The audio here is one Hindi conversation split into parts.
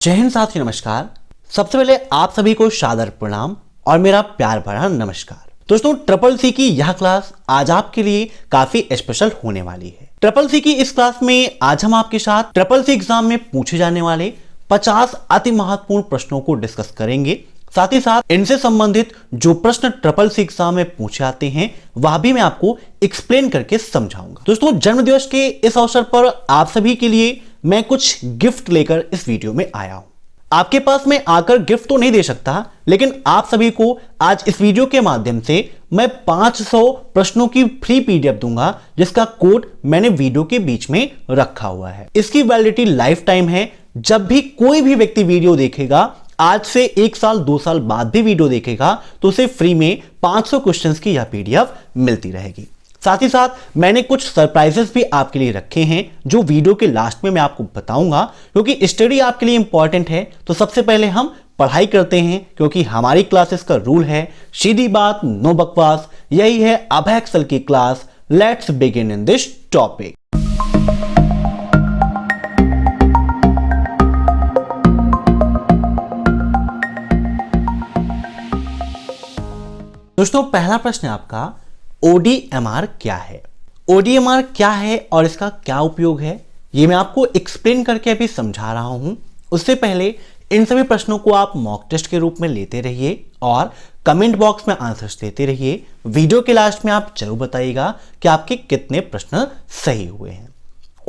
जय हिंद साथी, नमस्कार। सबसे पहले आप सभी को सादर प्रणाम और मेरा प्यार भरा नमस्कार। दोस्तों, ट्रिपल सी की यह क्लास आज आपके लिए काफी स्पेशल होने वाली है। ट्रिपल सी की इस क्लास में आज हम आपके साथ ट्रिपल सी एग्जाम में पूछे जाने वाले 50 अति महत्वपूर्ण प्रश्नों को डिस्कस करेंगे। साथ ही साथ इनसे संबंधित जो प्रश्न ट्रिपल सी एग्जाम में पूछे आते हैं वह भी मैं आपको एक्सप्लेन करके समझाऊंगा। दोस्तों, जन्मदिवस के इस अवसर पर आप सभी के लिए मैं कुछ गिफ्ट लेकर इस वीडियो में आया हूं। आपके पास मैं आकर गिफ्ट तो नहीं दे सकता, लेकिन आप सभी को आज इस वीडियो के माध्यम से मैं 500 प्रश्नों की फ्री पीडीएफ दूंगा, जिसका कोड मैंने वीडियो के बीच में रखा हुआ है। इसकी वैलिडिटी लाइफ टाइम है। जब भी कोई भी व्यक्ति वीडियो देखेगा, आज से 1 साल 2 साल बाद भी वीडियो देखेगा, तो उसे फ्री में 500 क्वेश्चंस की यह पीडीएफ मिलती रहेगी। साथ ही साथ मैंने कुछ सरप्राइजेस भी आपके लिए रखे हैं, जो वीडियो के लास्ट में मैं आपको बताऊंगा, क्योंकि स्टडी आपके लिए इंपॉर्टेंट है। तो सबसे पहले हम पढ़ाई करते हैं, क्योंकि हमारी क्लासेस का रूल है सीधी बात, नो बकवास। यही है अभय एक्सेल की class. Let's begin in this topic. दोस्तों, पहला प्रश्न है आपका, ODMR क्या है? ODMR क्या है और इसका क्या उपयोग है, ये मैं आपको एक्सप्लेन करके अभी समझा रहा हूं। उससे पहले इन सभी प्रश्नों को आप मॉक टेस्ट के रूप में लेते रहिए और कमेंट बॉक्स में आंसर्स देते रहिए। वीडियो के लास्ट में आप जरूर बताइएगा कि आपके कितने प्रश्न सही हुए हैं।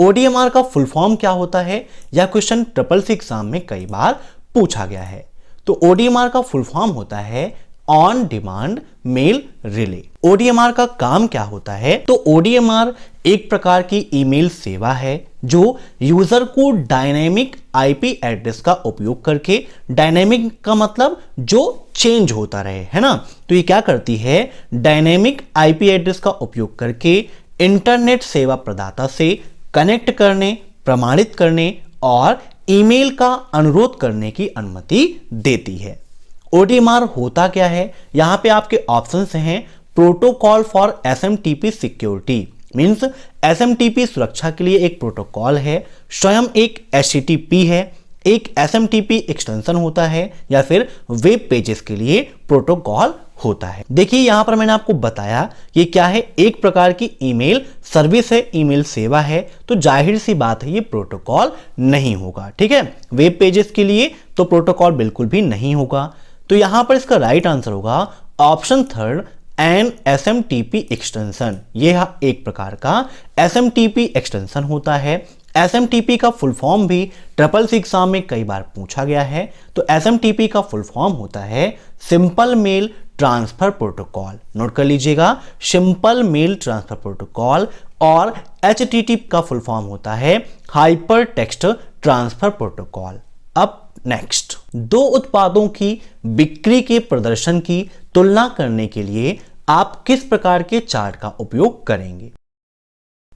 ODMR का फुल फॉर्म क्या होता है? यह क्वेश्चन ट्रिपल सी एग्जाम में कई बार पूछा गया है। तो ODMR का फुल फॉर्म होता है on demand mail relay. ODMR का काम क्या होता है? तो ODMR एक प्रकार की ईमेल सेवा है जो यूजर को डायनेमिक आईपी एड्रेस का उपयोग करके, डायनेमिक का मतलब जो चेंज होता रहे, है ना। तो ये क्या करती है? डायनेमिक आईपी एड्रेस का उपयोग करके इंटरनेट सेवा प्रदाता से कनेक्ट करने, प्रमाणित करने और ईमेल का अनुरोध करने की अनुमति देती है। ODMR होता क्या है? यहां पे आपके ऑप्शंस हैं। Protocol for SMTP security, means SMTP सुरक्षा के लिए एक प्रोटोकॉल है। स्वयं एक HTTP है। एक SMTP एक्सटेंशन होता है, या फिर वेब पेजेस के लिए प्रोटोकॉल होता है। देखिए, यहां पर मैंने आपको बताया ये क्या है। एक प्रकार की ईमेल सर्विस है, ईमेल सेवा है। तो जाहिर सी बात है ये प्रोटोकॉल नहीं होगा, ठीक है। वेब पेजेस के लिए तो प्रोटोकॉल बिल्कुल भी नहीं होगा। तो यहां पर इसका राइट आंसर होगा option third, an SMTP extension. यह एक प्रकार का SMTP एक्सटेंशन होता है। SMTP का फुल फॉर्म भी ट्रिपल सी एग्जाम में कई बार पूछा गया है। तो SMTP का फुल फॉर्म होता है simple mail transfer protocol. Note कर लीजिएगा, सिंपल मेल ट्रांसफर प्रोटोकॉल। और HTTP का फुल फॉर्म होता है हाइपर टेक्स्ट ट्रांसफर प्रोटोकॉल। अब नेक्स्ट, दो उत्पादों की बिक्री के प्रदर्शन की तुलना करने के लिए आप किस प्रकार के चार्ट का उपयोग करेंगे?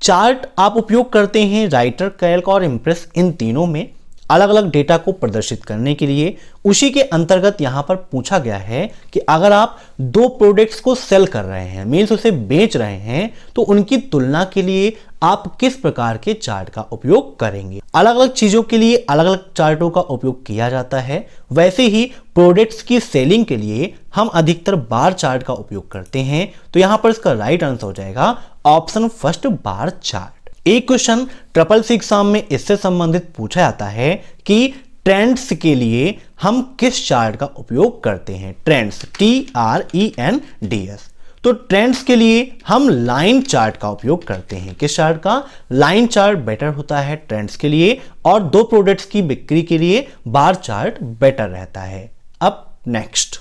चार्ट आप उपयोग करते हैं राइटर, कैल्क और इंप्रेस। इन तीनों में अलग अलग डेटा को प्रदर्शित करने के लिए। उसी के अंतर्गत यहां पर पूछा गया है कि अगर आप दो प्रोडक्ट्स को सेल कर रहे हैं, मींस उसे बेच रहे हैं, तो उनकी तुलना के लिए आप किस प्रकार के चार्ट का उपयोग करेंगे? अलग अलग चीजों के लिए अलग अलग चार्टों का उपयोग किया जाता है। वैसे ही प्रोडक्ट्स की सेलिंग के लिए हम अधिकतर बार चार्ट का उपयोग करते हैं। तो यहां पर इसका राइट आंसर हो जाएगा ऑप्शन फर्स्ट, बार चार्ट। एक क्वेश्चन ट्रिपल सी एग्जाम में इससे संबंधित पूछा जाता है कि ट्रेंड्स के लिए हम किस चार्ट का उपयोग करते हैं? Trends, TRENDS। तो ट्रेंड्स के लिए हम लाइन चार्ट का उपयोग करते हैं। किस चार्ट का? लाइन चार्ट बेटर होता है ट्रेंड्स के लिए, और दो प्रोडक्ट्स की बिक्री के लिए बार चार्ट बेटर रहता है। अब नेक्स्ट,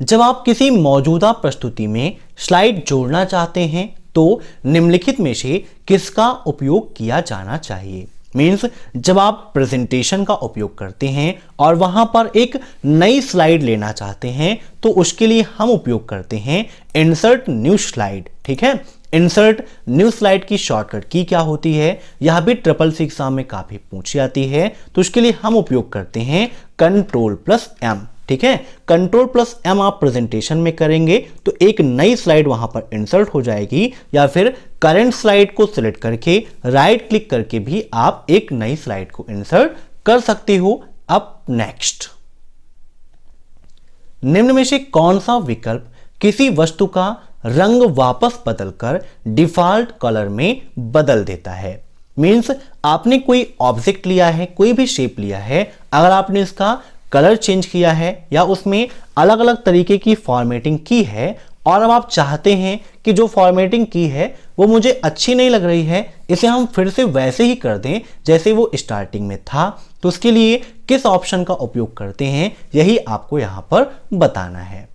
जब आप किसी मौजूदा प्रस्तुति में स्लाइड जोड़ना चाहते हैं तो निम्नलिखित में से किसका उपयोग किया जाना चाहिए? मींस जब आप प्रेजेंटेशन का उपयोग करते हैं और वहां पर एक नई स्लाइड लेना चाहते हैं, तो उसके लिए हम उपयोग करते हैं इंसर्ट न्यू स्लाइड, ठीक है। इंसर्ट न्यू स्लाइड की शॉर्टकट की क्या होती है? यह भी ट्रिपल सी एग्जाम में काफी पूछी जाती है। तो उसके लिए हम उपयोग करते हैं Ctrl+M, ठीक है। कंट्रोल प्लस एम आप प्रेजेंटेशन में करेंगे तो एक नई स्लाइड वहां पर इंसर्ट हो जाएगी, या फिर करंट स्लाइड को सिलेक्ट करके राइट क्लिक करके भी आप एक नई स्लाइड को इंसर्ट कर सकते हो। अब नेक्स्ट, निम्न में से कौन सा विकल्प किसी वस्तु का रंग वापस बदलकर डिफॉल्ट कलर में बदल देता है। मींस आपने कोई ऑब्जेक्ट लिया है, कोई भी शेप लिया है, अगर आपने इसका कलर चेंज किया है या उसमें अलग अलग तरीके की फॉर्मेटिंग की है और अब आप चाहते हैं कि जो फॉर्मेटिंग की है वो मुझे अच्छी नहीं लग रही है, इसे हम फिर से वैसे ही कर दें जैसे वो स्टार्टिंग में था, तो उसके लिए किस ऑप्शन का उपयोग करते हैं यही आपको यहां पर बताना है।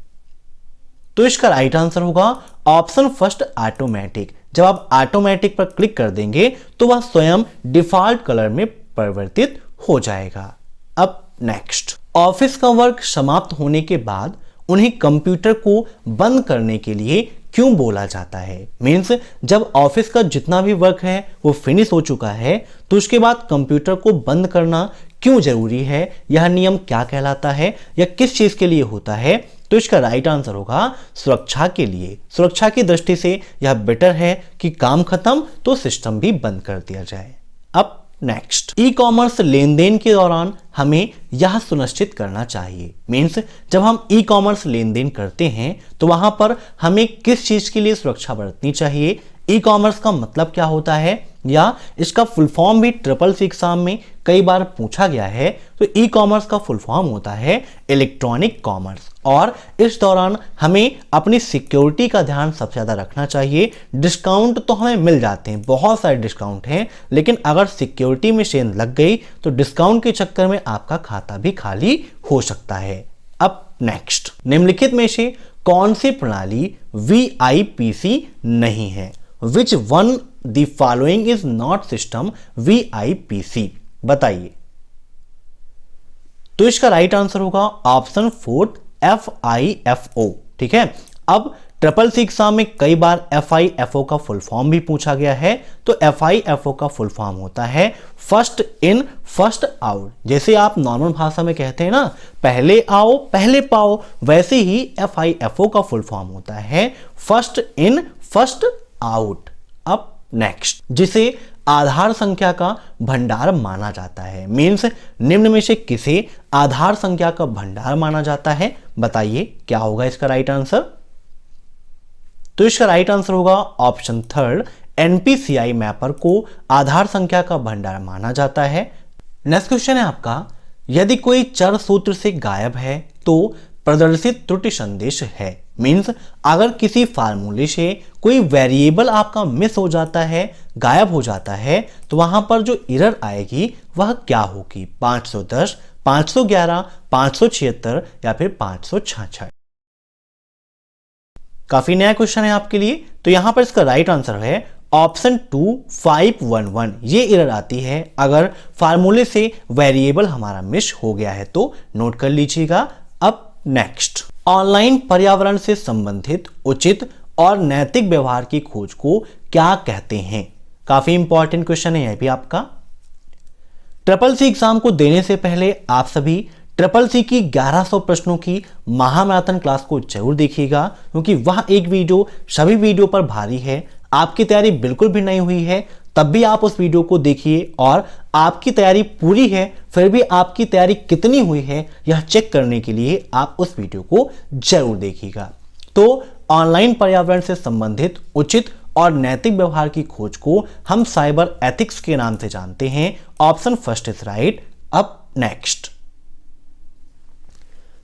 तो इसका राइट आंसर होगा ऑप्शन फर्स्ट, ऑटोमेटिक। जब आप ऑटोमेटिक पर क्लिक कर देंगे तो वह स्वयं डिफॉल्ट कलर में परिवर्तित हो जाएगा। अब नेक्स्ट, ऑफिस का वर्क समाप्त होने के बाद उन्हें कंप्यूटर को बंद करने के लिए क्यों बोला जाता है। मीन्स जब ऑफिस का जितना भी वर्क है वो फिनिश हो चुका है तो उसके बाद कंप्यूटर को बंद करना क्यों जरूरी है, यह नियम क्या कहलाता है या किस चीज के लिए होता है। तो इसका राइट आंसर होगा सुरक्षा के लिए। सुरक्षा की दृष्टि से यह बेटर है कि काम खत्म तो सिस्टम भी बंद कर दिया जाए। अब नेक्स्ट, ई कॉमर्स लेन देन के दौरान हमें यह सुनिश्चित करना चाहिए। मीन्स जब हम ई कॉमर्स लेन देन करते हैं तो वहां पर हमें किस चीज के लिए सुरक्षा बरतनी चाहिए, ई कॉमर्स का मतलब क्या होता है, या इसका फुल फॉर्म भी SSC एग्जाम में कई बार पूछा गया है। तो ई कॉमर्स का फुल फॉर्म होता है इलेक्ट्रॉनिक कॉमर्स, और इस दौरान हमें अपनी सिक्योरिटी का ध्यान सबसे ज्यादा रखना चाहिए। डिस्काउंट तो हमें मिल जाते हैं, बहुत सारे डिस्काउंट हैं, लेकिन अगर सिक्योरिटी में चेन लग गई तो डिस्काउंट के चक्कर में आपका खाता भी खाली हो सकता है। अब नेक्स्ट, निम्नलिखित में से कौन सी प्रणाली VIPC नहीं है। Which one the following is not system VIPC, बताइए। तो इसका राइट आंसर होगा ऑप्शन 4 FIFO, ठीक है। अब SSC एग्जाम में कई बार FIFO का फुल फॉर्म भी पूछा गया है। तो FIFO का फुल फॉर्म होता है फर्स्ट इन फर्स्ट आउट। जैसे आप नॉर्मल भाषा में कहते हैं ना, पहले आओ पहले पाओ, वैसे ही FIFO का फुल फॉर्म होता है फर्स्ट इन फर्स्ट आउट। अब नेक्स्ट, जिसे आधार संख्या का भंडार माना जाता है। मीन्स निम्न में से किसे आधार संख्या का भंडार माना जाता है, बताइए क्या होगा इसका राइट आंसर। तो इसका राइट आंसर होगा ऑप्शन 3 NPCI मैपर को आधार संख्या का भंडार माना जाता है। नेक्स्ट क्वेश्चन है आपका, यदि कोई चर सूत्र से गायब है तो प्रदर्शित त्रुटि संदेश है। मीन्स अगर किसी फार्मूले से कोई वेरिएबल आपका मिस हो जाता है, गायब हो जाता है, तो वहां पर जो एरर आएगी वह क्या होगी, 510, 511, 576 या फिर 566। काफी नया क्वेश्चन है आपके लिए। तो यहां पर इसका राइट आंसर है ऑप्शन 2 511। ये एरर आती है अगर फार्मूले से वेरिएबल हमारा मिस हो गया है, तो नोट कर लीजिएगा। अब नेक्स्ट, ऑनलाइन पर्यावरण से संबंधित उचित और नैतिक व्यवहार की खोज को क्या कहते हैं। काफी इंपॉर्टेंट क्वेश्चन है यह भी आपका। SSC एग्जाम को देने से पहले आप सभी SSC की 1100 प्रश्नों की महामैराथन क्लास को जरूर देखिएगा, क्योंकि वह एक वीडियो सभी वीडियो पर भारी है। आपकी तैयारी बिल्कुल भी नहीं हुई है तब भी आप उस वीडियो को देखिए, और आपकी तैयारी पूरी है फिर भी आपकी तैयारी कितनी हुई है यह चेक करने के लिए आप उस वीडियो को जरूर देखिएगा। तो ऑनलाइन पर्यावरण से संबंधित उचित और नैतिक व्यवहार की खोज को हम साइबर एथिक्स के नाम से जानते हैं। Option first is right. अब नेक्स्ट,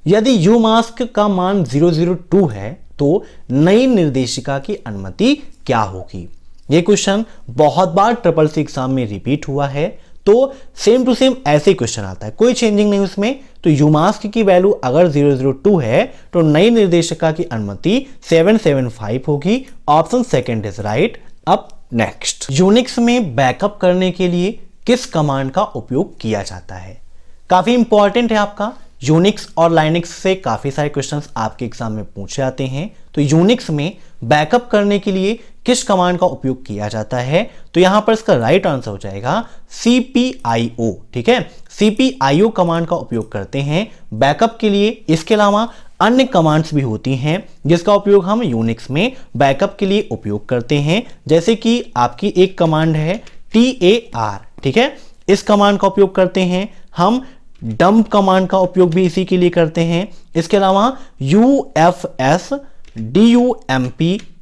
यदि UMask का मान 002 है तो नई निर्देशिका की अनुमति क्या होगी। यह क्वेश्चन बहुत बार SSC एग्जाम में रिपीट हुआ है, तो सेम टू सेम ऐसे क्वेश्चन आता है, कोई चेंजिंग नहीं उसमें। तो UMask की वैल्यू अगर 002 है तो नई निर्देशिका की अनुमति 775 होगी। Option second is right. अब नेक्स्ट, यूनिक्स में बैकअप करने के लिए किस कमांड का उपयोग किया जाता है। काफी इंपॉर्टेंट है आपका, यूनिक्स और लाइनक्स से काफ़ी सारे क्वेश्चंस आपके एग्जाम में पूछे जाते हैं। तो यूनिक्स में बैकअप करने के लिए किस कमांड का उपयोग किया जाता है? तो यहां पर इसका राइट आंसर हो जाएगा cpio। ठीक है, cpio कमांड का उपयोग करते हैं बैकअप के लिए। इसके अलावा अन्य कमांड्स भी होती हैं जिसका उपयोग हम यूनिक्स में बैकअप के लिए उपयोग करते हैं, जैसे कि आपकी एक कमांड है tar। ठीक है, इस कमांड का उपयोग करते हैं हम। डंप कमांड का उपयोग भी इसी के लिए करते हैं। इसके अलावा ufsdump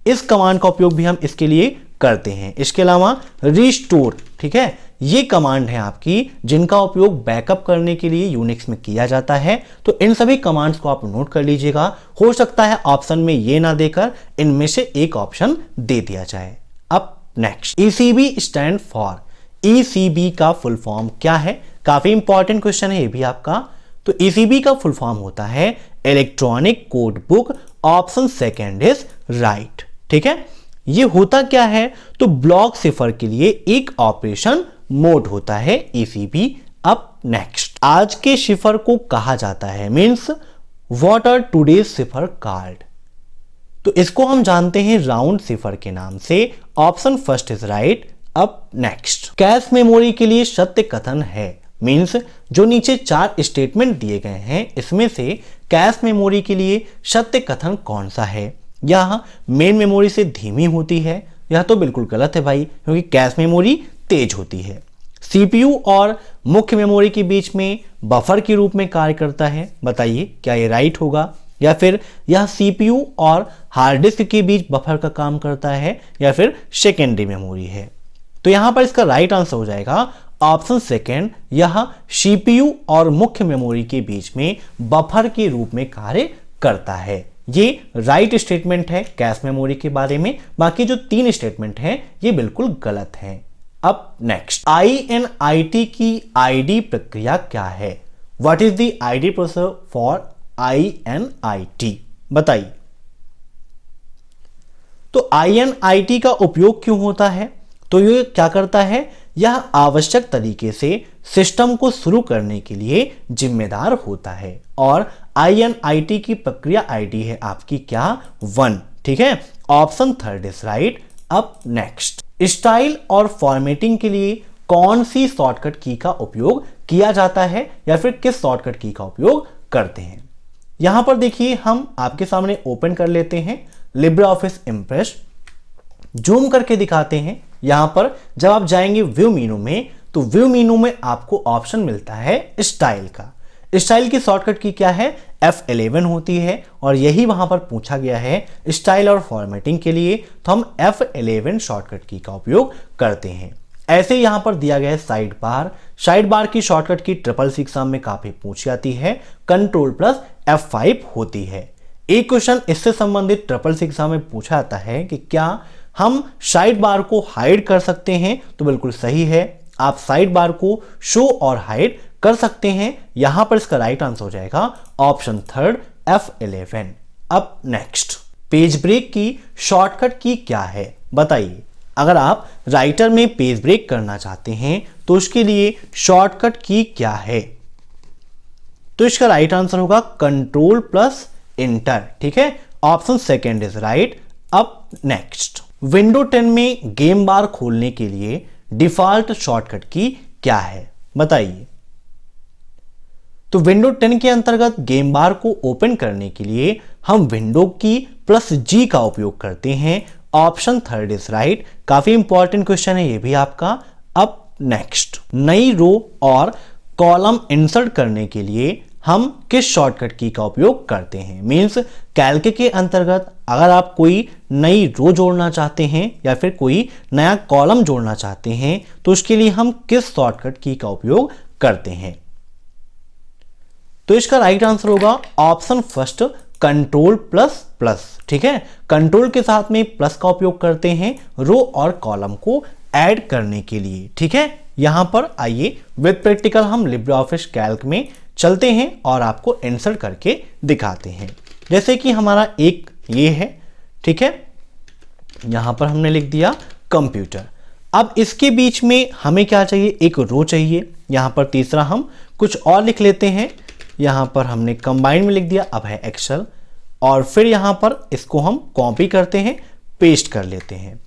इस कमांड का उपयोग भी हम इसके लिए करते हैं। इसके अलावा रिस्टोर, ठीक है, ये कमांड है आपकी जिनका उपयोग बैकअप करने के लिए यूनिक्स में किया जाता है। तो इन सभी कमांड्स को आप नोट कर लीजिएगा। हो सकता है ऑप्शन में ये ना देकर इनमें से एक ऑप्शन दे दिया जाए। अब next, ECB stand for. ECB का फुल फॉर्म क्या है? काफी इंपॉर्टेंट क्वेश्चन है ये भी आपका। तो ईसीबी का फुल फॉर्म होता है electronic code book, option second is right. ठीक है, ये होता क्या है? तो ब्लॉक सिफर के लिए एक ऑपरेशन मोड होता है ईसीबी। अब नेक्स्ट, आज के सिफर को कहा जाता है, means what are today's cipher called? तो इसको हम जानते हैं राउंड सिफर के नाम से। Option first is right. अब नेक्स्ट, कैश मेमोरी के लिए सत्य कथन है, मींस जो नीचे 4 स्टेटमेंट दिए गए हैं इसमें से कैश मेमोरी के लिए सत्य कथन कौन सा है? यह मेन मेमोरी से धीमी होती है। यह तो बिल्कुल गलत है भाई, क्योंकि कैश मेमोरी तेज होती है। सीपीयू और मुख्य मेमोरी के बीच में बफर के रूप में कार्य करता है। बताइए क्या ये राइट होगा, या फिर यह सीपीयू और हार्ड डिस्क के बीच बफर का काम करता है, या फिर सेकेंडरी मेमोरी है? तो यहां पर इसका राइट आंसर हो जाएगा ऑप्शन सेकेंड। यह सीपीयू और मुख्य मेमोरी के बीच में बफर के रूप में कार्य करता है। ये राइट स्टेटमेंट है कैश मेमोरी के बारे में। बाकी जो 3 स्टेटमेंट हैं ये बिल्कुल गलत हैं। अब नेक्स्ट, INIT की आईडी प्रक्रिया क्या है? What is the ID process for INIT? बताइए। तो INIT का उपयोग क्यों होता है? तो ये क्या करता है? यह आवश्यक तरीके से सिस्टम को शुरू करने के लिए जिम्मेदार होता है। और INIT की प्रक्रिया आईडी है आपकी क्या? 1। ठीक है, ऑप्शन थर्ड इज राइट। अब नेक्स्ट, स्टाइल और फॉर्मेटिंग के लिए कौन सी शॉर्टकट की का उपयोग किया जाता है, या फिर किस शॉर्टकट की का उपयोग करते हैं? यहां पर देखिए, हम आपके सामने ओपन कर लेते हैं लिब्रे ऑफिस इंप्रेस, जूम करके दिखाते हैं। यहां पर जब आप जाएंगे व्यू मेनू में, तो व्यू मेनू में आपको ऑप्शन मिलता है स्टाइल का। स्टाइल की शॉर्टकट की क्या है? F11 होती है, और यही वहां पर पूछा गया है स्टाइल और फॉर्मेटिंग के लिए, तो हम F11 शॉर्टकट की का उपयोग करते हैं। ऐसे यहां पर दिया गया है साइड बार। साइड बार की शॉर्टकट की SSC एग्जाम में काफी पूछी जाती है, Ctrl+F5 होती है। एक क्वेश्चन इससे संबंधित SSC एग्जाम में पूछा जाता है कि क्या हम साइड बार को हाइड कर सकते हैं? तो बिल्कुल सही है, आप साइड बार को शो और हाइड कर सकते हैं। यहां पर इसका राइट आंसर हो जाएगा ऑप्शन थर्ड F11। अब नेक्स्ट, पेज ब्रेक की शॉर्टकट की क्या है? बताइए। अगर आप राइटर में पेज ब्रेक करना चाहते हैं तो उसके लिए शॉर्टकट की क्या है? तो इसका राइट आंसर होगा Ctrl+Enter। ठीक है, ऑप्शन सेकेंड इज राइट। अब नेक्स्ट, विंडो 10 में गेम बार खोलने के लिए डिफॉल्ट शॉर्टकट की क्या है? बताइए। तो विंडो 10 के अंतर्गत गेम बार को ओपन करने के लिए हम विंडो की +G का उपयोग करते हैं। Option third is right. काफी इंपॉर्टेंट क्वेश्चन है ये भी आपका। अब नेक्स्ट, नई रो और कॉलम इंसर्ट करने के लिए हम किस शॉर्टकट की का उपयोग करते हैं? मींस कैल्क के अंतर्गत अगर आप कोई नई रो जोड़ना चाहते हैं या फिर कोई नया कॉलम जोड़ना चाहते हैं तो उसके लिए हम किस शॉर्टकट की का उपयोग करते हैं? तो इसका राइट आंसर होगा ऑप्शन फर्स्ट Ctrl++। ठीक है, कंट्रोल के साथ में प्लस का उपयोग करते हैं रो और कॉलम को ऐड करने के लिए। ठीक है, यहां पर आइए विद प्रैक्टिकल हम लिब्रे ऑफिस कैल्क में चलते हैं और आपको इंसर्ट करके दिखाते हैं। जैसे कि हमारा एक ये है, ठीक है, यहां पर हमने लिख दिया कंप्यूटर। अब इसके बीच में हमें क्या चाहिए? एक रो चाहिए। यहां पर तीसरा हम कुछ और लिख लेते हैं, यहां पर हमने कंबाइन में लिख दिया, अब है एक्सेल, और फिर यहां पर इसको हम कॉपी करते हैं, पेस्ट कर लेते हैं।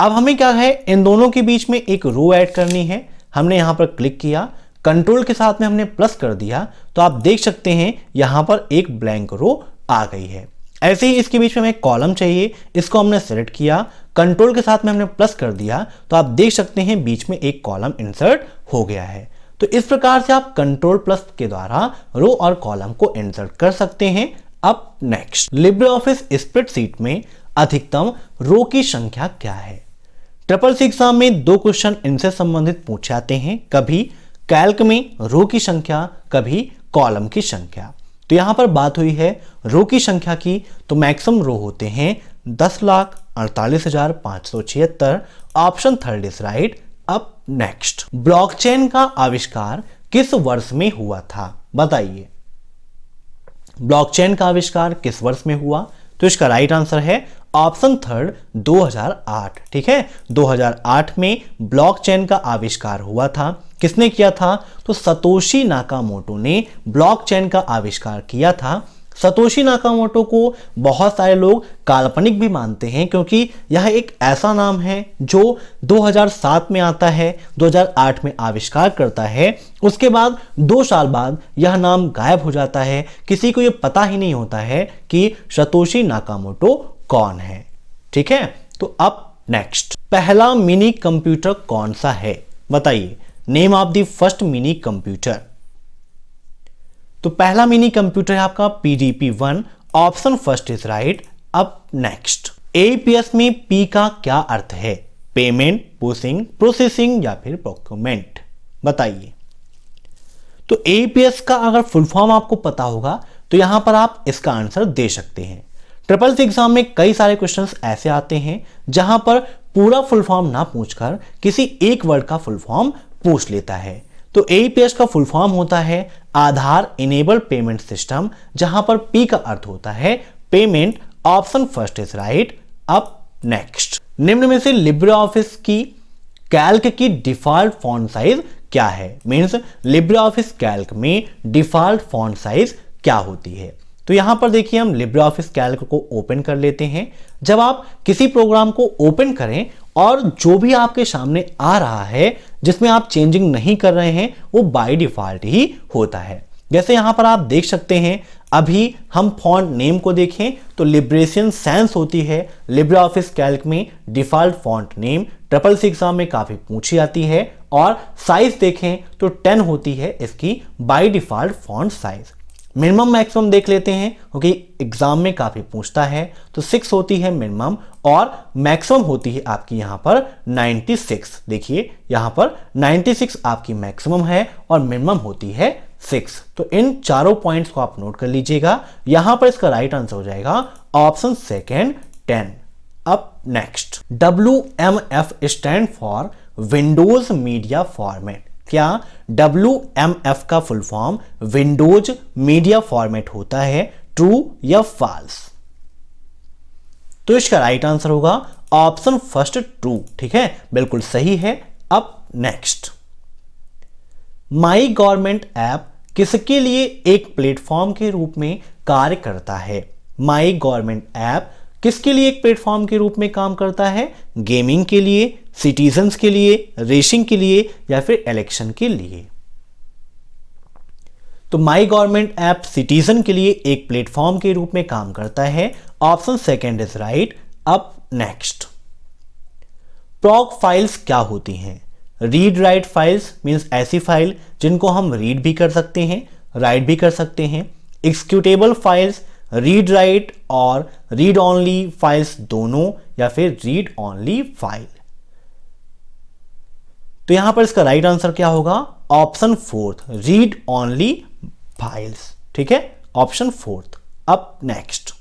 अब हमें क्या है, इन दोनों के बीच में एक रो ऐड करनी है। हमने यहां पर क्लिक किया, कंट्रोल के साथ में हमने प्लस कर दिया, तो आप देख सकते हैं यहां पर एक ब्लैंक रो आ गई है। ऐसे ही इसके बीच में हमें कॉलम चाहिए, इसको हमने सेलेक्ट किया, कंट्रोल के साथ में हमने प्लस कर दिया, तो आप देख सकते हैं बीच में एक कॉलम इंसर्ट हो गया है। तो इस प्रकार से आप कंट्रोल प्लस के द्वारा रो और कॉलम को इंसर्ट कर सकते हैं। अब नेक्स्ट, लिब्रे ऑफिस स्प्रेडशीट में अधिकतम रो की संख्या क्या है? ट्रिपल एग्जाम में 2 क्वेश्चन इनसे संबंधित पूछे जाते हैं, कभी कैल्क में रो की संख्या, कभी कॉलम की संख्या। तो यहां पर बात हुई है रो की संख्या की, तो मैक्सिमम रो होते हैं 10,48,576। Option third is right. अब नेक्स्ट, ब्लॉकचेन का आविष्कार किस वर्ष में हुआ था? बताइए, ब्लॉकचेन का आविष्कार किस वर्ष में हुआ? तो इसका राइट आंसर है ऑप्शन थर्ड 2008। ठीक है, 2008 में ब्लॉकचेन का आविष्कार हुआ था। किसने किया था? तो सतोशी नाकामोटो ने ब्लॉकचेन का आविष्कार किया था। सतोशी नाकामोटो को बहुत सारे लोग काल्पनिक भी मानते हैं, क्योंकि यह एक ऐसा नाम है जो 2007 में आता है, 2008 में आविष्कार करता है, उसके बाद 2 साल बाद यह नाम गायब हो जाता है। किसी को यह पता ही नहीं होता है कि सतोशी नाकामोटो कौन है। ठीक है, तो अब नेक्स्ट, पहला मिनी कंप्यूटर कौन सा है? बताइए, name of the first mini computer. तो पहला मिनी कंप्यूटर है आपका PDP-1। Option first is right. अब नेक्स्ट, APS में P का क्या अर्थ है? पेमेंट, पुशिंग, प्रोसेसिंग या फिर प्रोक्योरमेंट? बताइए। तो APS का अगर फुल फॉर्म आपको पता होगा तो यहां पर आप इसका आंसर दे सकते हैं। ट्रिपल एग्जाम में कई सारे क्वेश्चंस ऐसे आते हैं जहां पर पूरा फुल फॉर्म ना पूछकर किसी एक वर्ड का फुल फॉर्म पूछ लेता है। तो APS का फुल फॉर्म होता है आधार इनेबल पेमेंट सिस्टम, जहां पर P का अर्थ होता है payment. Option first is right. अब नेक्स्ट, निम्न में से लिब्रे ऑफिस की कैल्क की डिफॉल्ट फॉन्ट साइज क्या है? मींस लिब्रे ऑफिस कैल्क में डिफॉल्ट फॉन्ट साइज क्या होती है? तो यहां पर देखिए, हम लिब्रे ऑफिस कैल्क को ओपन कर लेते हैं। जब आप किसी प्रोग्राम को ओपन करें और जो भी आपके सामने आ रहा है जिसमें आप चेंजिंग नहीं कर रहे हैं, वो बाय डिफॉल्ट ही होता है। जैसे यहां पर आप देख सकते हैं, अभी हम फॉन्ट नेम को देखें तो लिब्रेशन सैंस होती है लिब्रे ऑफिस कैल्क में default font name. Triple exam में काफी पूछी जाती है। और साइज देखें तो 10 होती है इसकी by default font size. Minimum maximum देख लेते हैं, क्योंकि एग्जाम में काफी पूछता है। तो 6 होती है मिनिमम और मैक्सिमम होती है आपकी यहां पर 96। देखिए यहां पर 96 आपकी मैक्सिमम है और मिनिमम होती है 6। तो इन चारों पॉइंट्स को आप नोट कर लीजिएगा। यहां पर इसका राइट आंसर हो जाएगा ऑप्शन सेकेंड 10। अब next, WMF stand for Windows media format. क्या WMF का full form Windows media format होता है? ट्रू या फॉल्स? तो इसका राइट आंसर होगा ऑप्शन फर्स्ट ट्रू। ठीक है, बिल्कुल सही है। अब नेक्स्ट, माई गवर्नमेंट ऐप किसके लिए एक प्लेटफॉर्म के रूप में कार्य करता है? माई गवर्नमेंट ऐप किसके लिए एक प्लेटफॉर्म के रूप में काम करता है? गेमिंग के लिए, सिटीजन्स के लिए, रेसिंग के लिए या फिर इलेक्शन के लिए? तो माई गवर्नमेंट ऐप सिटीजन के लिए एक प्लेटफॉर्म के रूप में काम करता है। Option second is right. अब नेक्स्ट, प्रॉक फाइल्स क्या होती हैं? रीड राइट फाइल्स मींस ऐसी फाइल जिनको हम रीड भी कर सकते हैं, राइट भी कर सकते हैं। एग्जीक्यूटेबल फाइल्स, रीड राइट और रीड ओनली फाइल्स दोनों, या फिर रीड ओनली फाइल? तो यहां पर इसका राइट आंसर क्या होगा? Option fourth, read only files. ठीक है, ऑप्शन फोर्थ। अब नेक्स्ट,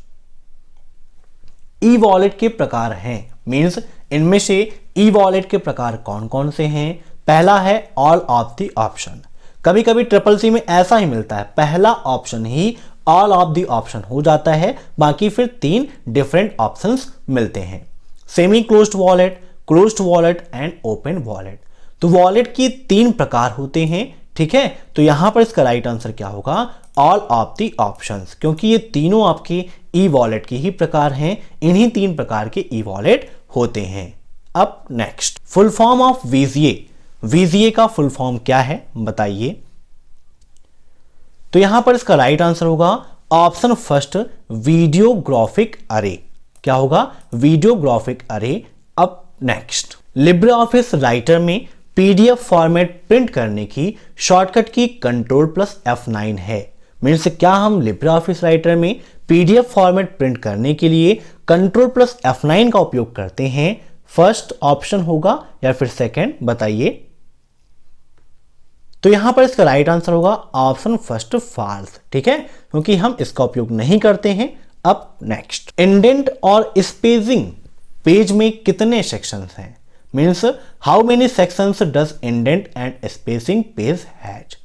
ई वॉलेट के प्रकार हैं, मींस इनमें से ई वॉलेट के प्रकार कौन कौन से हैं? पहला है ऑल ऑफ द ऑप्शन। कभी कभी ट्रिपल सी में ऐसा ही मिलता है, पहला option he all of the option हो जाता है, बाकी फिर 3 डिफरेंट ऑप्शंस मिलते हैं। Semi closed wallet, closed wallet and open wallet. तो वॉलेट की 3 प्रकार होते हैं। ठीक है, तो यहां पर इसका राइट आंसर क्या होगा? ऑल ऑफ द ऑप्शंस, क्योंकि ये तीनों आपके ई वॉलेट के ही प्रकार हैं, इन्हीं 3 प्रकार के ई वॉलेट होते हैं। अब next, full form of VGA. VGA का फुल फॉर्म क्या है बताइए। तो यहां पर इसका राइट आंसर होगा ऑप्शन फर्स्ट, वीडियोग्राफिक अरे। क्या होगा? वीडियोग्राफिक अरे। अब नेक्स्ट, लिब्रे ऑफिस राइटर में पीडीएफ फॉर्मेट प्रिंट करने की शॉर्टकट की Ctrl+F9 है। मीन्स क्या हम लिब्रे ऑफिस राइटर में पीडीएफ फॉर्मेट प्रिंट करने के लिए Ctrl+F9 का उपयोग करते हैं? फर्स्ट ऑप्शन होगा या फिर सेकंड, बताइए। तो यहां पर इसका राइट आंसर होगा ऑप्शन फर्स्ट, फॉल्स। ठीक है, क्योंकि हम इसका उपयोग नहीं करते हैं। अब नेक्स्ट, इंडेंट और स्पेसिंग पेज में कितने सेक्शंस हैं? Means how many sections does indent and spacing page has?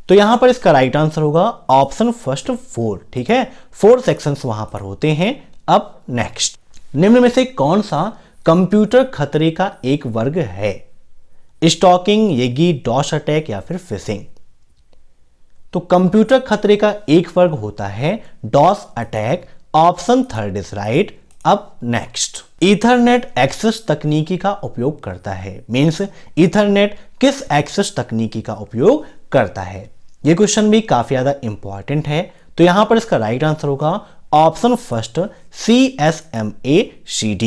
तो यहां पर इसका राइट आंसर होगा ऑप्शन फर्स्ट, 4। ठीक है, 4 सेक्शंस वहां पर होते हैं। अब नेक्स्ट, निम्न में से कौन सा कंप्यूटर खतरे का एक वर्ग है? स्टॉकिंग, येगी, डॉस अटैक या फिर फिशिंग? तो कंप्यूटर खतरे का एक वर्ग होता है DoS attack. Option third is right. अब नेक्स्ट, ईथरनेट एक्सेस तकनीकी का उपयोग करता है। मींस ईथरनेट किस एक्सेस तकनीकी का उपयोग करता है? ये क्वेश्चन भी काफी ज्यादा इंपॉर्टेंट है। तो यहां पर इसका राइट आंसर होगा ऑप्शन फर्स्ट, CSMACD।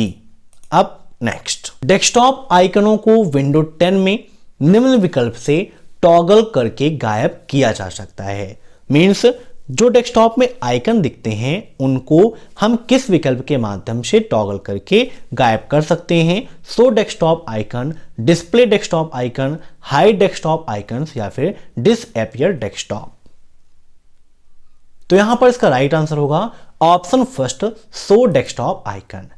अब नेक्स्ट, डेस्कटॉप आइकनों को विंडो 10 में निम्न विकल्प से टॉगल करके गायब किया जा सकता है। मींस जो डेस्कटॉप में आइकन दिखते हैं उनको हम किस विकल्प के माध्यम से टॉगल करके गायब कर सकते हैं? Show desktop icon, display desktop icon, hide desktop icons या फिर डिसअपियर डेस्कटॉप? तो यहां पर इसका राइट आंसर होगा option first, show desktop icon.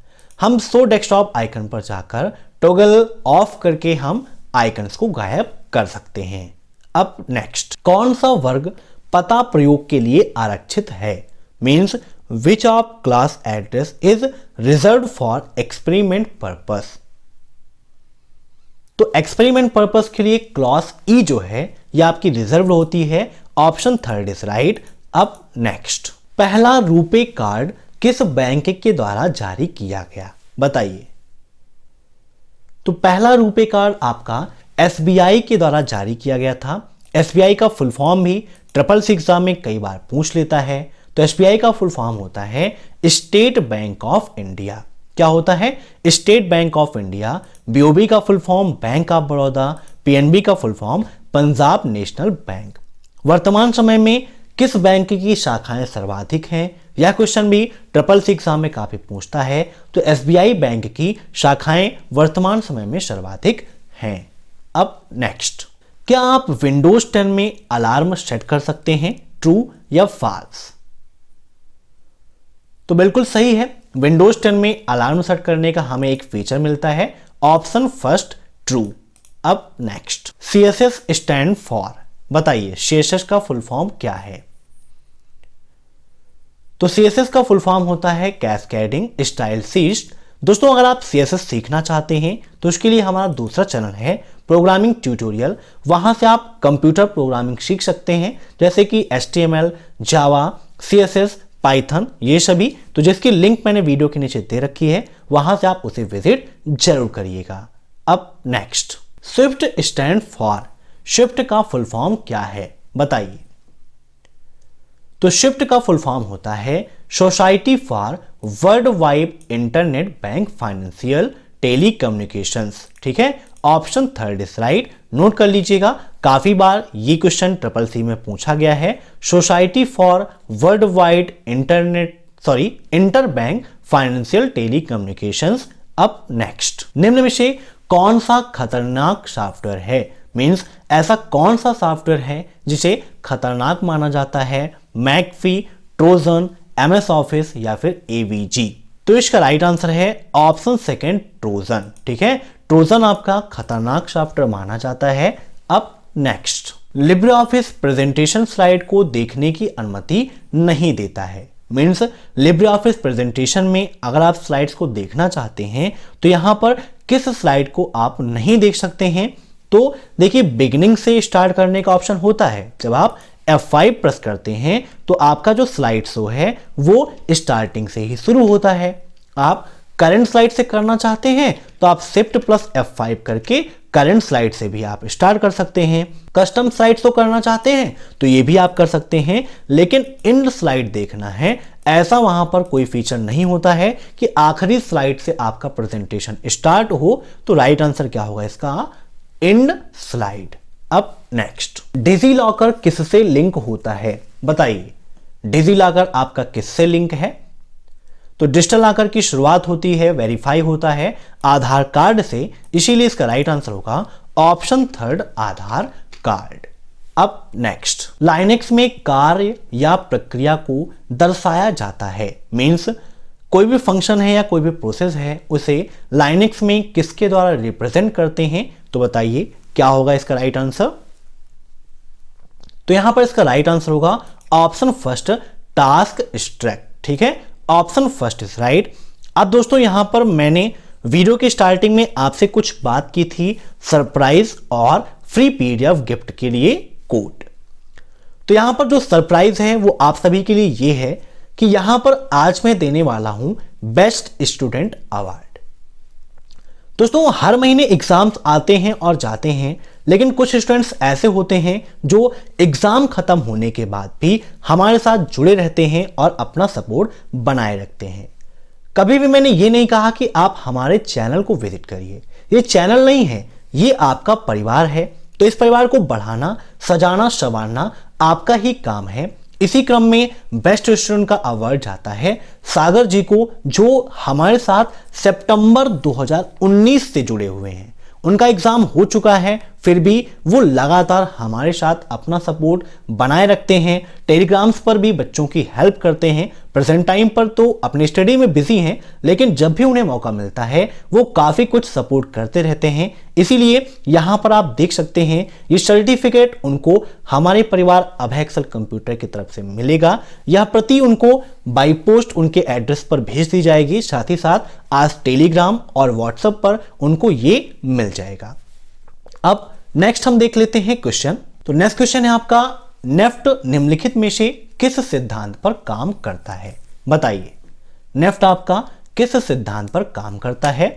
हम शो डेस्कटॉप आइकन पर जाकर टॉगल ऑफ करके हम आइकन्स को गायब कर सकते हैं। अब नेक्स्ट, कौन सा वर्ग पता प्रयोग के लिए आरक्षित है? Means which of class address is reserve for experiment purpose? तो एक्सपेरिमेंट पर्पस के लिए क्लॉस ई जो है यह आपकी रिजर्व होती है। Option third is right. अब नेक्स्ट, पहला रुपे कार्ड किस बैंक के द्वारा जारी किया गया? बताइए। तो पहला रुपे कार्ड आपका SBI के द्वारा जारी किया गया था। SBI का फुल फॉर्म भी SSC एग्जाम में कई बार पूछ लेता है। तो SBI का फुल फॉर्म होता है स्टेट बैंक ऑफ इंडिया। क्या होता है? State bank of India. BOB का full form bank of Baroda. PNB का full form Punjab national bank. वर्तमान समय में किस बैंक की शाखाएं सर्वाधिक हैं? यह क्वेश्चन भी SSC एग्जाम में काफी पूछता है। तो SBI बैंक की शाखाएं वर्तमान समय में सर्वाधिक हैं। अब नेक्स्ट, क्या आप विंडोज 10 में अलार्म सेट कर सकते हैं? ट्रू या फॉल्स? तो बिल्कुल सही है, विंडोज 10 में अलार्म सेट करने का हमें एक फीचर मिलता है। Option first, true. अब नेक्स्ट, CSS स्टैंड फॉर। बताइए CSS का फुल फॉर्म क्या है? तो CSS का फुल फॉर्म होता है कैस्केडिंग स्टाइल शीट। दोस्तों अगर आप CSS सीखना चाहते हैं तो उसके लिए हमारा दूसरा चैनल है प्रोग्रामिंग ट्यूटोरियल। वहां से आप कंप्यूटर प्रोग्रामिंग सीख सकते हैं, जैसे कि HTML, जावा, CSS, पाइथन, ये सभी। तो जिसकी लिंक मैंने वीडियो के नीचे दे रखी है, वहां से आप उसे विजिट जरूर करिएगा। अब next, Swift stand for. Swift का फुल फॉर्म क्या है? बताइए। तो स्विफ्ट का फुल फॉर्म होता है society for world wide internet bank financial telecommunications. ठीक है, option third is right. Note कर लीजिएगा, काफी बार ये क्वेश्चन SSC में पूछा गया है। Society for world wide inter bank financial telecommunications. अब नेक्स्ट, निम्न में से कौन सा खतरनाक सॉफ्टवेयर है? मींस ऐसा कौन सा सॉफ्टवेयर है जिसे खतरनाक माना जाता है? मैकफी, ट्रोजन, MS ऑफिस या फिर AVG? तो इसका राइट आंसर है ऑप्शन सेकंड, ट्रोजन। ठीक है, ट्रोजन आपका खतरनाक सॉफ्टवेयर माना जाता है। अब next, Libre office presentation slide को देखने की अनुमति नहीं देता है। मीन्स लिब्रे ऑफिस प्रेजेंटेशन में अगर आप स्लाइड्स को देखना चाहते हैं तो यहां पर किस स्लाइड को आप नहीं देख सकते हैं? तो देखिए, बिगिनिंग से स्टार्ट करने का ऑप्शन होता है जब आप F5 प्रेस करते हैं तो आपका जो स्लाइड शो है वो स्टार्टिंग से ही शुरू होता है। आप करंट स्लाइड से करना चाहते हैं तो आप शिफ्ट प्लस F5 करके करंट स्लाइड से भी आप स्टार्ट कर सकते हैं। कस्टम स्लाइड शो करना चाहते हैं तो ये भी आप कर सकते हैं, लेकिन एंड स्लाइड देखना है, ऐसा वहां पर कोई फीचर नहीं होता है कि आखिरी स्लाइड से आपका प्रेजेंटेशन स्टार्ट हो। तो राइट आंसर क्या होगा इसका? And slide. अब नेक्स्ट, डिजीलॉकर किससे लिंक होता है? बताइए, डिजीलॉकर आपका किससे लिंक है? तो डिजिटल लॉकर की शुरुआत होती है, वेरीफाई होता है आधार कार्ड से, इसीलिए इसका राइट आंसर होगा ऑप्शन थर्ड, आधार कार्ड। अब नेक्स्ट, लाइनेक्स में कार्य या प्रक्रिया को दर्शाया जाता है, मींस कोई भी फंक्शन है या कोई भी प्रोसेस है उसे लाइनेक्स में किसके द्वारा रिप्रेजेंट करते हैं? तो बताइए क्या होगा इसका राइट आंसर? तो यहां पर इसका राइट आंसर होगा ऑप्शन फर्स्ट, टास्क स्ट्रक्ट। ठीक है, ऑप्शन फर्स्ट इज राइट। अब दोस्तों यहां पर मैंने वीडियो की स्टार्टिंग में आपसे कुछ बात की थी सरप्राइज और फ्री पीडीएफ गिफ्ट के लिए कोड। तो यहां पर जो सरप्राइज है वो आप सभी के लिए ये है कि यहां पर आज मैं देने वाला हूं बेस्ट स्टूडेंट अवार्ड। दोस्तों हर महीने एग्जाम्स आते हैं और जाते हैं, लेकिन कुछ स्टूडेंट्स ऐसे होते हैं जो एग्जाम खत्म होने के बाद भी हमारे साथ जुड़े रहते हैं और अपना सपोर्ट बनाए रखते हैं। कभी भी मैंने ये नहीं कहा कि आप हमारे चैनल को विजिट करिए, ये चैनल नहीं है, ये आपका परिवार है। तो इस परिवार को बढ़ाना, सजाना, संवारना आपका ही काम है। इसी क्रम में बेस्ट स्टूडेंट का अवार्ड जाता है सागर जी को, जो हमारे साथ सितंबर 2019 से जुड़े हुए हैं। उनका एग्जाम हो चुका है, फिर भी वो लगातार हमारे साथ अपना सपोर्ट बनाए रखते हैं। टेलीग्राम्स पर भी बच्चों की हेल्प करते हैं। प्रेजेंट टाइम पर तो अपनी स्टडी में बिजी हैं, लेकिन जब भी उन्हें मौका मिलता है वो काफ़ी कुछ सपोर्ट करते रहते हैं। इसीलिए यहाँ पर आप देख सकते हैं ये सर्टिफिकेट उनको हमारे परिवार अभय एक्सेल कंप्यूटर की तरफ से मिलेगा। यह प्रति उनको बाई पोस्ट उनके एड्रेस पर भेज दी जाएगी। साथ ही साथ आज टेलीग्राम और व्हाट्सएप पर उनको ये मिल जाएगा। अब नेक्स्ट हम देख लेते हैं क्वेश्चन। तो नेक्स्ट क्वेश्चन है आपका, नेफ्ट निम्नलिखित में से किस सिद्धांत पर काम करता है? बताइए, नेफ्ट आपका किस सिद्धांत पर काम करता है?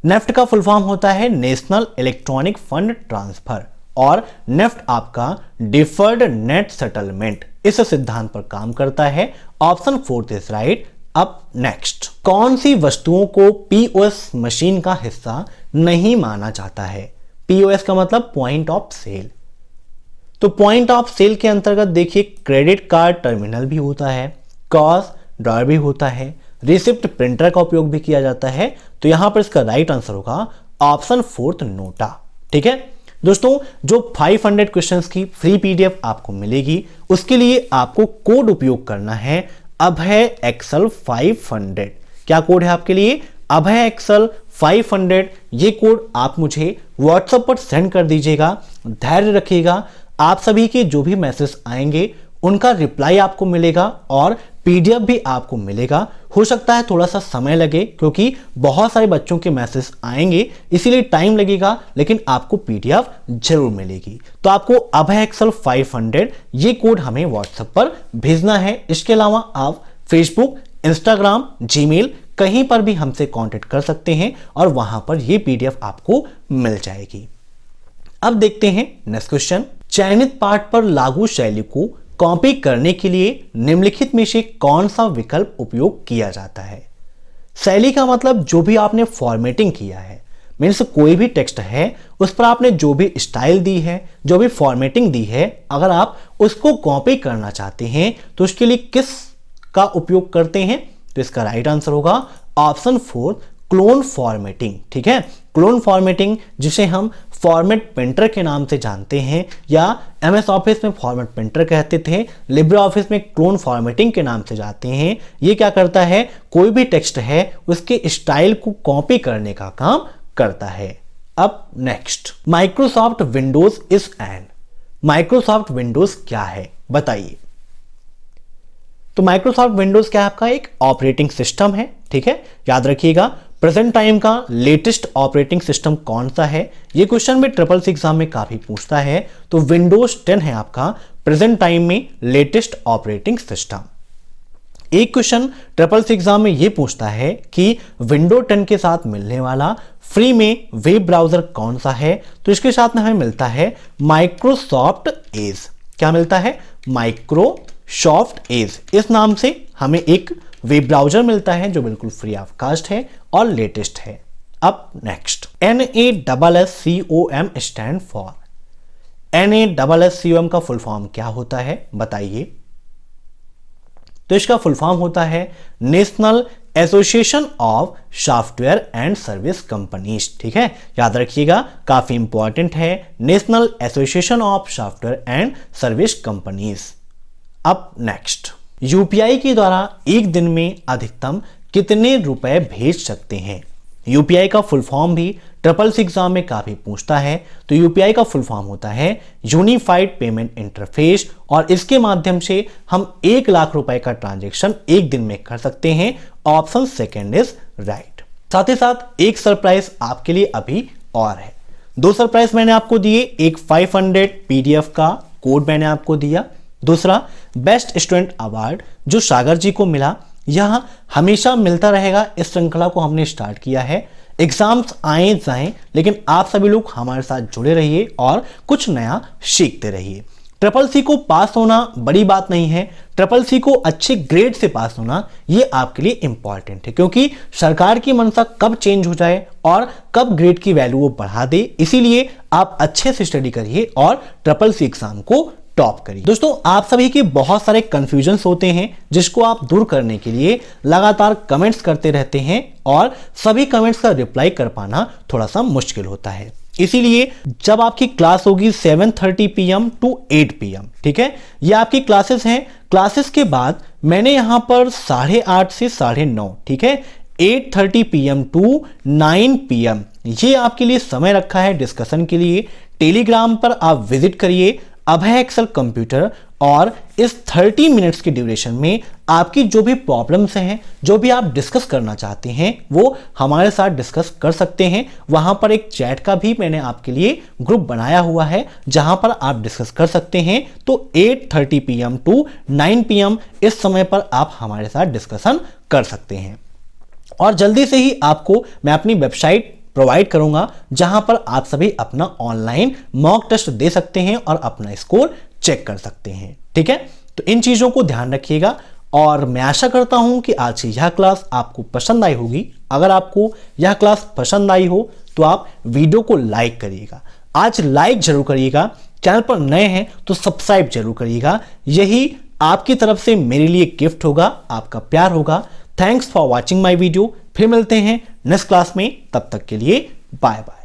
नेफ्ट का फुल फॉर्म होता है नेशनल इलेक्ट्रॉनिक फंड ट्रांसफर, और नेफ्ट आपका डिफर्ड नेट सेटलमेंट इस सिद्धांत पर काम करता है। Option fourth is right. अब नेक्स्ट, कौन सी वस्तुओं को पीओएस मशीन का हिस्सा नहीं माना जाता है? पीओएस का मतलब पॉइंट ऑफ सेल। तो पॉइंट ऑफ सेल के अंतर्गत देखिए क्रेडिट कार्ड टर्मिनल भी होता है, कैश ड्रॉअर भी होता है, रिसिप्ट प्रिंटर का उपयोग भी किया जाता है। तो यहां पर इसका राइट आंसर होगा ऑप्शन फोर्थ, नोटा। ठीक है दोस्तों, जो 500 क्वेश्चंस की फ्री पीडीएफ आपको मिलेगी उसके लिए आपको कोड उपयोग करना है अभय एक्सेल 500। क्या कोड है आपके लिए? अभय एक्सेल 500। ये कोड आप मुझे व्हाट्सएप पर सेंड कर दीजिएगा। धैर्य रखिएगा, आप सभी के जो भी मैसेज आएंगे उनका रिप्लाई आपको मिलेगा और पीडीएफ भी आपको मिलेगा। हो सकता है थोड़ा सा समय लगे क्योंकि बहुत सारे बच्चों के मैसेज आएंगे, इसीलिए टाइम लगेगा, लेकिन आपको पीडीएफ जरूर मिलेगी। तो आपको अभय एक्सेल 500 ये कोड हमें व्हाट्सएप पर भेजना है। इसके अलावा आप फेसबुक, इंस्टाग्राम, जीमेल कहीं पर भी हमसे कांटेक्ट कर सकते हैं और वहां पर ये पीडीएफ आपको मिल जाएगी। अब देखते हैं नेक्स्ट क्वेश्चन। चयनित पाठ पर लागू शैली को कॉपी करने के लिए निम्नलिखित में से कौन सा विकल्प उपयोग किया जाता है? शैली का मतलब जो भी आपने फॉर्मेटिंग किया है, मीन्स कोई भी टेक्स्ट है उस पर आपने जो भी स्टाइल दी है, जो भी फॉर्मेटिंग दी है, अगर आप उसको कॉपी करना चाहते हैं तो उसके लिए किस का उपयोग करते हैं? तो इसका राइट आंसर होगा ऑप्शन 4, क्लोन फॉर्मेटिंग। ठीक है, क्लोन फॉर्मेटिंग जिसे हम फॉर्मेट प्रिंटर के नाम से जानते हैं, या एमएस ऑफिस में फॉर्मेट प्रिंटर कहते थे, लिब्रे ऑफिस में क्लोन फॉर्मेटिंग के नाम से जानते हैं। ये क्या करता है? कोई भी टेक्स्ट है उसके स्टाइल को कॉपी करने का काम करता है। अब next, Microsoft Windows is an. Microsoft Windows क्या है? बताइए। तो माइक्रोसॉफ्ट विंडोज क्या है? आपका एक ऑपरेटिंग सिस्टम है। ठीक है, याद रखिएगा प्रेजेंट टाइम का लेटेस्ट ऑपरेटिंग सिस्टम कौन सा है? ये क्वेश्चन भी ट्रिपल सी एग्जाम में काफी पूछता है। तो विंडोज 10 है आपका प्रेजेंट टाइम में लेटेस्ट ऑपरेटिंग सिस्टम। एक क्वेश्चन ट्रिपल सी एग्जाम में ये पूछता है कि विंडो 10 के साथ मिलने वाला फ्री में वेब ब्राउजर कौन सा है? तो इसके साथ में हमें मिलता है माइक्रोसॉफ्ट एज। क्या मिलता है? Microsoft Edge. इस नाम से हमें एक वेब ब्राउजर मिलता है जो बिल्कुल फ्री ऑफ कॉस्ट है और लेटेस्ट है। अब next, NASSCOM stand for. NASSCOM का फुल फॉर्म क्या होता है बताइए? तो इसका फुल फॉर्म होता है national association of software and service companies. ठीक है, याद रखिएगा, काफी इंपॉर्टेंट है, national association of software and service companies. अब नेक्स्ट, यूपीआई के द्वारा एक दिन में अधिकतम कितने रुपए भेज सकते हैं? यूपीआई का फुल फॉर्म भी ट्रिपल सी एग्जाम में काफी पूछता है। तो यूपीआई का फुल फॉर्म होता है यूनिफाइड पेमेंट इंटरफेस, और इसके माध्यम से हम 1 लाख रुपए का ट्रांजैक्शन एक दिन में कर सकते हैं। Option second is right. साथ ही साथ एक सरप्राइज आपके लिए अभी और है। 2 सरप्राइज मैंने आपको दिए, एक 500 PDF का कोड मैंने आपको दिया, दूसरा बेस्ट स्टूडेंट अवार्ड जो सागर जी को मिला। यह हमेशा मिलता रहेगा, इस श्रृंखला को हमने स्टार्ट किया है। एग्जाम्स आए जाएं, लेकिन आप सभी लोग हमारे साथ जुड़े रहिए और कुछ नया सीखते रहिए। ट्रिपल सी को पास होना बड़ी बात नहीं है, ट्रिपल सी को अच्छे ग्रेड से पास होना ये आपके लिए इंपॉर्टेंट है, क्योंकि सरकार की मंशा कब चेंज हो जाए और कब ग्रेड की वैल्यू वो बढ़ा दे। इसीलिए आप अच्छे से स्टडी करिए और ट्रिपल सी एग्जाम को टॉप करिए। दोस्तों, आप सभी के बहुत सारे कंफ्यूजन्स होते हैं जिसको आप दूर करने के लिए लगातार कमेंट्स करते रहते हैं, और सभी कमेंट्स का रिप्लाई कर पाना थोड़ा सा मुश्किल होता है। इसीलिए जब आपकी क्लास होगी 7:30 PM to 8 PM, ठीक है, ये आपकी क्लासेस हैं। क्लासेस के बाद मैंने यहां पर 8:30 से 9:30, ठीक है, 8:30 PM to 9 PM ये आपके लिए समय रखा है डिस्कशन के लिए। टेलीग्राम पर आप विजिट करिए अभय एक्सेल कंप्यूटर, और इस 30 मिनट्स की ड्यूरेशन में आपकी जो भी प्रॉब्लम्स हैं, जो भी आप डिस्कस करना चाहते हैं, वो हमारे साथ डिस्कस कर सकते हैं। वहां पर एक चैट का भी मैंने आपके लिए ग्रुप बनाया हुआ है जहां पर आप डिस्कस कर सकते हैं। तो 8:30 PM to 9 PM इस समय पर आप हमारे साथ डिस्कशन कर सकते हैं। और जल्दी से ही आपको मैं अपनी वेबसाइट प्रोवाइड करूंगा जहां पर आप सभी अपना ऑनलाइन मॉक टेस्ट दे सकते हैं और अपना स्कोर चेक कर सकते हैं। ठीक है, तो इन चीजों को ध्यान रखिएगा, और मैं आशा करता हूं कि आज की यह क्लास आपको पसंद आई होगी। अगर आपको यह क्लास पसंद आई हो तो आप वीडियो को लाइक करिएगा, आज लाइक जरूर करिएगा। चैनल पर नए हैं तो सब्सक्राइब जरूर करिएगा, यही आपकी तरफ से मेरे लिए गिफ्ट होगा, आपका प्यार होगा। Thanks for watching my video. फिर मिलते हैं नेक्स्ट क्लास में, तब तक के लिए बाय बाय।